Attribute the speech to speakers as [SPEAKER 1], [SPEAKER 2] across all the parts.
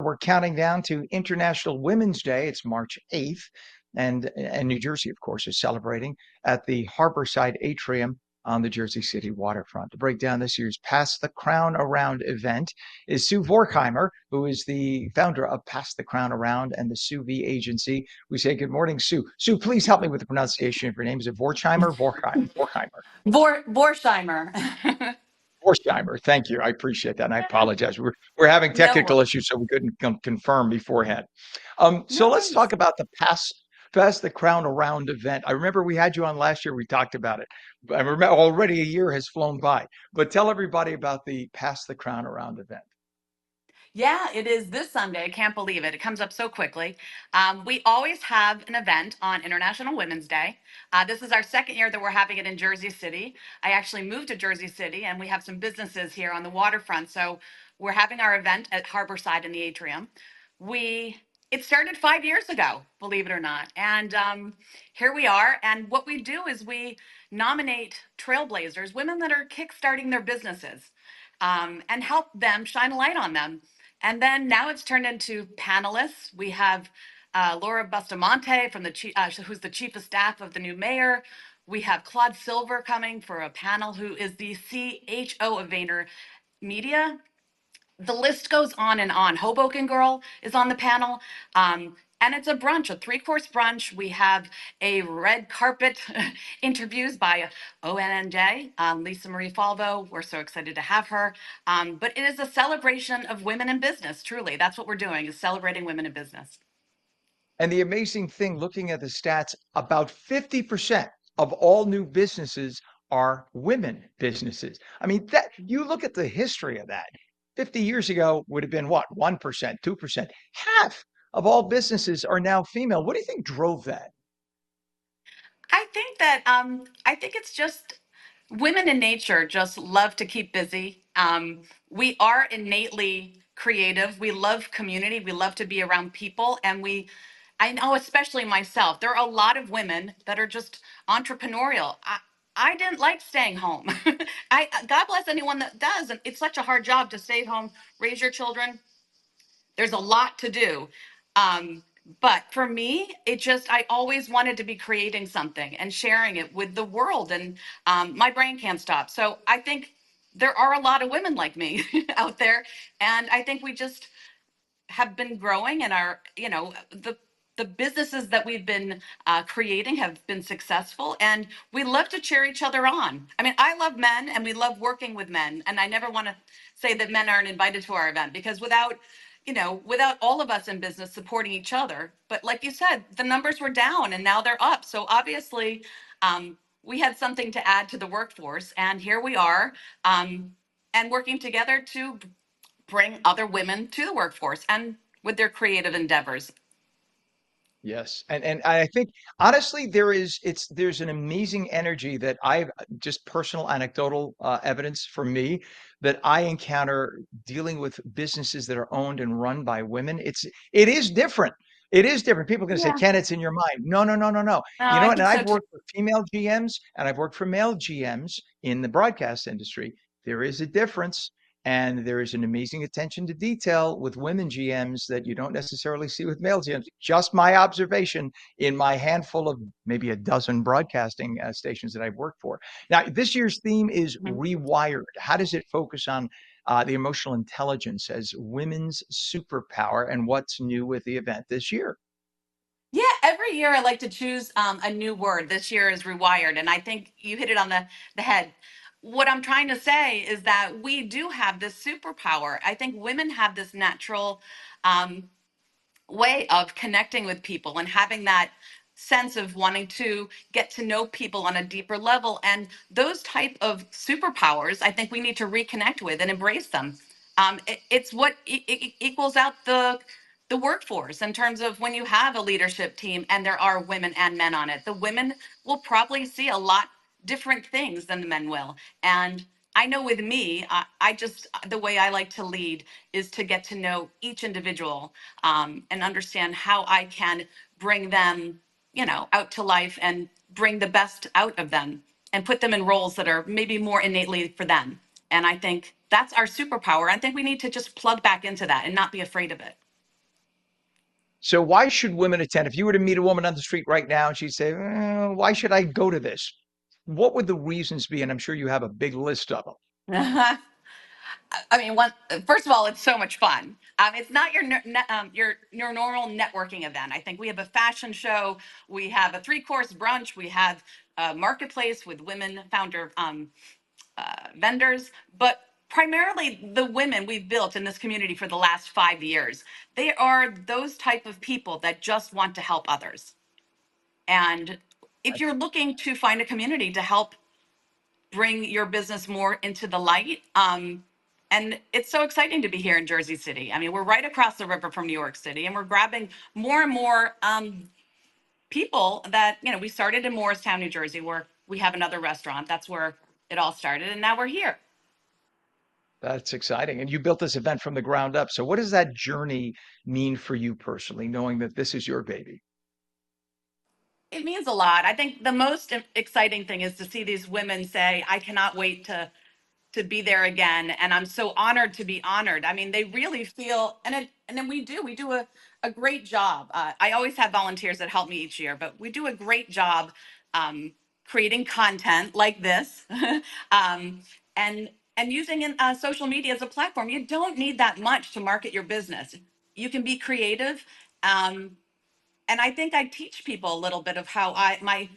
[SPEAKER 1] we're counting down to International Women's Day. It's March 8th, and New Jersey, of course, is celebrating at the Harborside Atrium on the Jersey City Waterfront. To break down this year's Pass the Crown Around event is Sue Vorcheimer, who is the founder of Pass the Crown Around and the Sue V Agency. We say good morning, Sue. Sue, please help me with the pronunciation of your name. Is it Vorcheimer? Vorcheimer.
[SPEAKER 2] Vorcheimer.
[SPEAKER 1] Vorcheimer. Thank you. I appreciate that. And I apologize. We're having
[SPEAKER 2] No
[SPEAKER 1] technical
[SPEAKER 2] worries.
[SPEAKER 1] issues, so we couldn't confirm beforehand. So
[SPEAKER 2] No
[SPEAKER 1] let's
[SPEAKER 2] worries.
[SPEAKER 1] talk about the Pass the Crown Around event. I remember we had you on last year. We talked about it. I remember already a year has flown by. But tell everybody about the Pass the Crown Around event.
[SPEAKER 2] Yeah, it is this Sunday. I can't believe it. It comes up so quickly. We always have an event on International Women's Day. This is our second year that we're having it in Jersey City. I actually moved to Jersey City, and we have some businesses here on the waterfront. So we're having our event at Harborside in the Atrium. We It started 5 years ago, believe it or not, and here we are. And what we do is we nominate trailblazers, women that are kickstarting their businesses, and help them shine a light on them. And then now it's turned into panelists. We have Laura Bustamante from who's the chief of staff of the new mayor. We have Claude Silver coming for a panel, who is the CHO of Vayner Media. The list goes on and on. Hoboken Girl is on the panel. And it's a brunch, a three-course brunch. We have a red carpet interviews by ONNJ, Lisa Marie Falvo. We're so excited to have her. But it is a celebration of women in business, truly. That's what we're doing, is celebrating women in business.
[SPEAKER 1] And the amazing thing, looking at the stats, about 50% of all new businesses are women businesses. I mean, that you look at the history of that. 50 years ago would have been what, 1%, 2%. Half of all businesses are now female. What do you think drove that?
[SPEAKER 2] I think it's just women in nature just love to keep busy. We are innately creative. We love community. We love to be around people, and I know, especially myself, there are a lot of women that are just entrepreneurial. I didn't like staying home. God bless anyone that does, and it's such a hard job to stay home, raise your children. There's a lot to do. Um, but for me, I always wanted to be creating something and sharing it with the world. And my brain can't stop. So I think there are a lot of women like me out there. And I think we just have been growing, and the businesses that we've been creating have been successful, and we love to cheer each other on. I mean, I love men, and we love working with men, and I never want to say that men aren't invited to our event, because without all of us in business supporting each other. But like you said, the numbers were down and now they're up. So obviously, we had something to add to the workforce, and here we are, and working together to bring other women to the workforce and with their creative endeavors.
[SPEAKER 1] Yes. And I think honestly there's an amazing energy that I've just personal anecdotal evidence for me that I encounter dealing with businesses that are owned and run by women. It is different. It is different. People are going to say,
[SPEAKER 2] Yeah.
[SPEAKER 1] Ken, it's in your mind. No, no, no, no, no.
[SPEAKER 2] No,
[SPEAKER 1] You know
[SPEAKER 2] I
[SPEAKER 1] what? And
[SPEAKER 2] think so
[SPEAKER 1] I've
[SPEAKER 2] too.
[SPEAKER 1] worked for female GMs and I've worked for male GMs in the broadcast industry. There is a difference. And there is an amazing attention to detail with women GMs that you don't necessarily see with male GMs. Just my observation in my handful of maybe a dozen broadcasting stations that I've worked for. Now, this year's theme is
[SPEAKER 2] Mhm.
[SPEAKER 1] rewired. How does it focus on the emotional intelligence as women's superpower, and what's new with the event this year?
[SPEAKER 2] Yeah, every year I like to choose a new word. This year is rewired, and I think you hit it on the head. What I'm trying to say is that we do have this superpower. I think women have this natural um, way of connecting with people and having that sense of wanting to get to know people on a deeper level, and those type of superpowers I think we need to reconnect with and embrace them. It's what equals out the workforce, in terms of when you have a leadership team and there are women and men on it. The women will probably see a lot different things than the men will. And I know with me, I just, the way I like to lead is to get to know each individual, and understand how I can bring them, out to life, and bring the best out of them and put them in roles that are maybe more innately for them. And I think that's our superpower. I think we need to just plug back into that and not be afraid of it.
[SPEAKER 1] So why should women attend? If you were to meet a woman on the street right now and she'd say, why should I go to this? What would the reasons be? And I'm sure you have a big list of them.
[SPEAKER 2] I mean, first of all, it's so much fun. It's not your normal networking event. I think we have a fashion show, we have a three-course brunch, we have a marketplace with women founder vendors, but primarily the women we've built in this community for the last 5 years. They are those type of people that just want to help others. And if you're looking to find a community to help bring your business more into the light. And it's so exciting to be here in Jersey City. I mean, we're right across the river from New York City, and we're grabbing more and more people that, we started in Morristown, New Jersey, where we have another restaurant. That's where it all started. And now we're here.
[SPEAKER 1] That's exciting. And you built this event from the ground up. So what does that journey mean for you personally, knowing that this is your baby?
[SPEAKER 2] It means a lot. I think the most exciting thing is to see these women say, I cannot wait to be there again, and I'm so honored to be honored. I mean, they really feel, and then we do a great job. I always have volunteers that help me each year, but we do a great job creating content like this, um, and using social media as a platform. You don't need that much to market your business. You can be creative, and I think I teach people a little bit of how my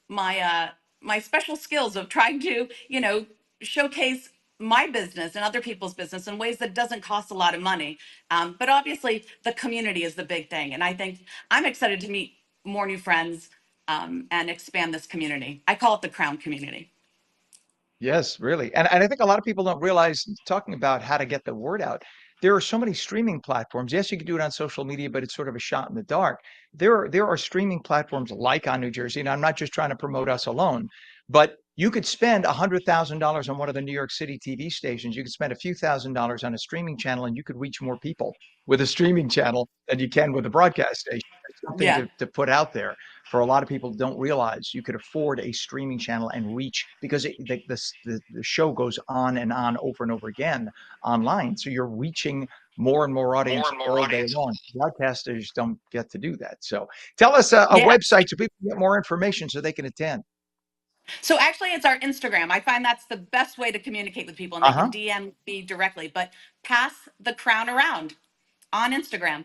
[SPEAKER 2] my special skills of trying to showcase my business and other people's business in ways that doesn't cost a lot of money. But obviously the community is the big thing, and I think I'm excited to meet more new friends, and expand this community. I call it the Crown community.
[SPEAKER 1] Yes, really. And I think a lot of people don't realize, talking about how to get the word out, there are so many streaming platforms. Yes, you can do it on social media, but it's sort of a shot in the dark. There are streaming platforms like on New Jersey, and I'm not just trying to promote us alone, but you could spend $100,000 on one of the New York City TV stations. You could spend a few $1,000s on a streaming channel, and you could reach more people with a streaming channel than you can with a broadcast station. It's something
[SPEAKER 2] Yeah.
[SPEAKER 1] to put out there for a lot of people don't realize you could afford a streaming channel and reach because the show goes on and on over and over again online. So you're reaching more and more
[SPEAKER 2] More
[SPEAKER 1] audience
[SPEAKER 2] and more
[SPEAKER 1] all day
[SPEAKER 2] audience.
[SPEAKER 1] long. Broadcasters don't get to do that. So tell us a
[SPEAKER 2] Yeah.
[SPEAKER 1] website so people can get more information so they can attend.
[SPEAKER 2] So actually, it's our Instagram. I find that's the best way to communicate with people, and they can
[SPEAKER 1] Uh-huh.
[SPEAKER 2] DM me directly. But pass the crown around on Instagram.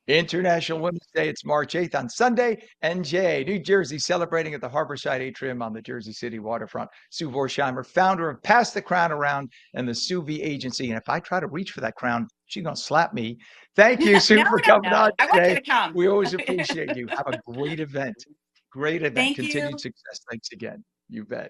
[SPEAKER 1] International Women's Day. It's March 8th on Sunday. NJ, New Jersey, celebrating at the Harborside Atrium on the Jersey City Waterfront. Sue Vorcheimer, founder of Pass the Crown Around and the Sue V Agency. And if I try to reach for that crown, she's going to slap me. Thank you,
[SPEAKER 2] No,
[SPEAKER 1] Sue, for
[SPEAKER 2] no,
[SPEAKER 1] coming on
[SPEAKER 2] no. I want you
[SPEAKER 1] today.
[SPEAKER 2] to come.
[SPEAKER 1] We always appreciate you. Have a great event. Great event.
[SPEAKER 2] Thank
[SPEAKER 1] Continued
[SPEAKER 2] you.
[SPEAKER 1] success. Thanks again. You bet.